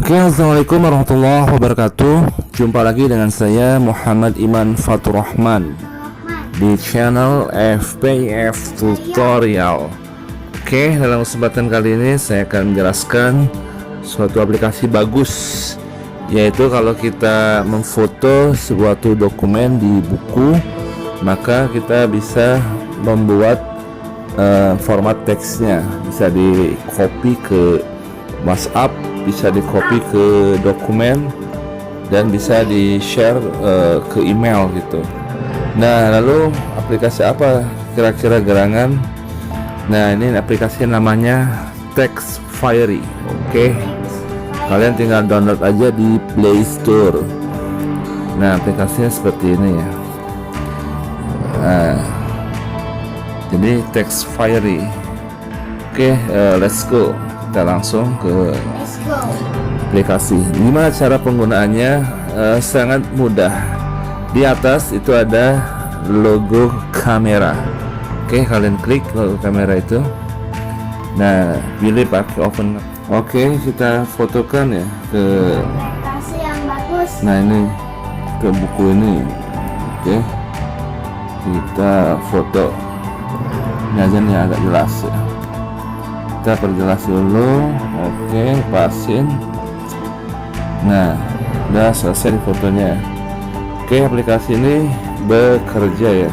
Oke, assalamualaikum warahmatullahi wabarakatuh. Jumpa lagi dengan saya Muhammad Iman Faturrahman di channel FPF Tutorial. Oke, dalam kesempatan kali ini saya akan menjelaskan suatu aplikasi bagus, yaitu kalau kita memfoto suatu dokumen di buku, maka kita bisa membuat format teksnya, bisa di copy ke WhatsApp, bisa di copy ke dokumen, dan bisa di share ke email gitu. Nah, lalu aplikasi apa kira-kira gerangan? Nah, ini aplikasi namanya Textfiery. Oke, kalian tinggal download aja di Play Store. Nah, aplikasinya seperti ini ya. Nah, jadi Textfiery. Oke, let's go. Kita langsung ke aplikasi. Gimana cara penggunaannya? Sangat mudah. Di atas itu ada logo kamera. Oke, kalian klik logo kamera itu. Nah, pilih pakai open. Oke, kita fotokan ya ke aplikasi yang bagus. Nah, ini ke buku ini. Oke, kita foto. Ini aja nih agak jelas ya. Kita perjelas dulu. Oke, pasin. Nah, udah selesai di fotonya. Oke, aplikasi ini bekerja ya.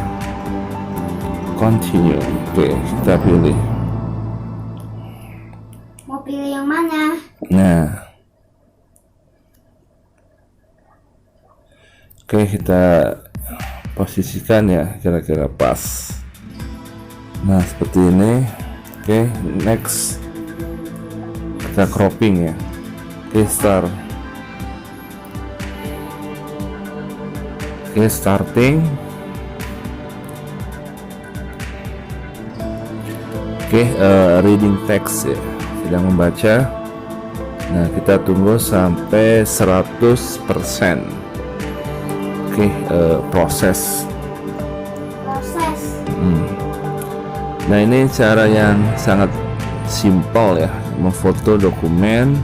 Continue. Oke, kita pilih. Mau pilih yang mana? Nah, oke, kita posisikan ya kira-kira pas. Nah, seperti ini. Oke, next. Kita cropping ya. Oke, start. Oke, starting. Oke, reading text ya, sedang membaca. Nah, kita tunggu sampai 100%. Oke, proses. Nah, ini cara yang sangat simpel ya, memfoto dokumen.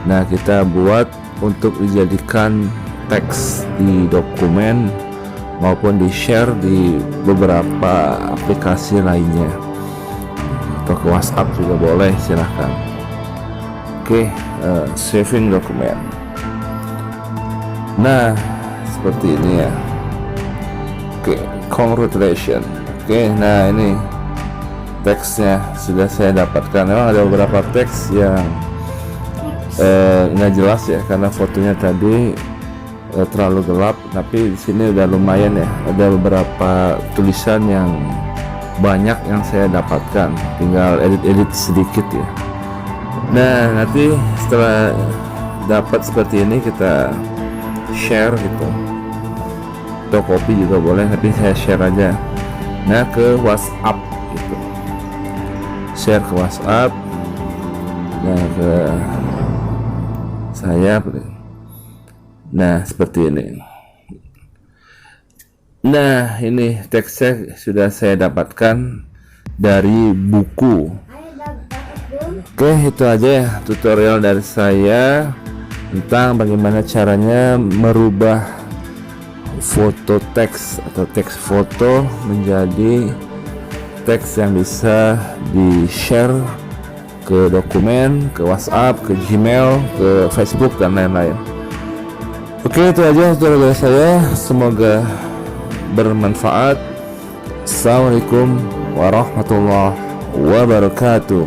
Nah, kita buat untuk dijadikan teks di dokumen maupun di share di beberapa aplikasi lainnya, atau ke WhatsApp juga boleh, silahkan. Oke, saving dokumen. Nah, seperti ini ya. Oke, congratulations. Oke, nah ini teksnya sudah saya dapatkan. Memang ada beberapa teks yang nggak jelas ya, karena fotonya tadi terlalu gelap. Tapi di sini udah lumayan ya, ada beberapa tulisan yang banyak yang saya dapatkan. Tinggal edit sedikit ya. Nah, nanti setelah dapat seperti ini kita share gitu, atau copy juga boleh, tapi saya share aja. Nah, ke WhatsApp gitu, share ke WhatsApp. Nah, ke saya. Nah, seperti ini. Nah, ini teksnya sudah saya dapatkan dari buku. Oke, itu aja ya tutorial dari saya tentang bagaimana caranya merubah foto teks atau teks foto menjadi teks yang bisa di-share ke dokumen, ke WhatsApp, ke Gmail, ke Facebook, dan lain-lain. Oke, itu aja tutorial dari saya. Semoga bermanfaat. Assalamualaikum warahmatullahi wabarakatuh.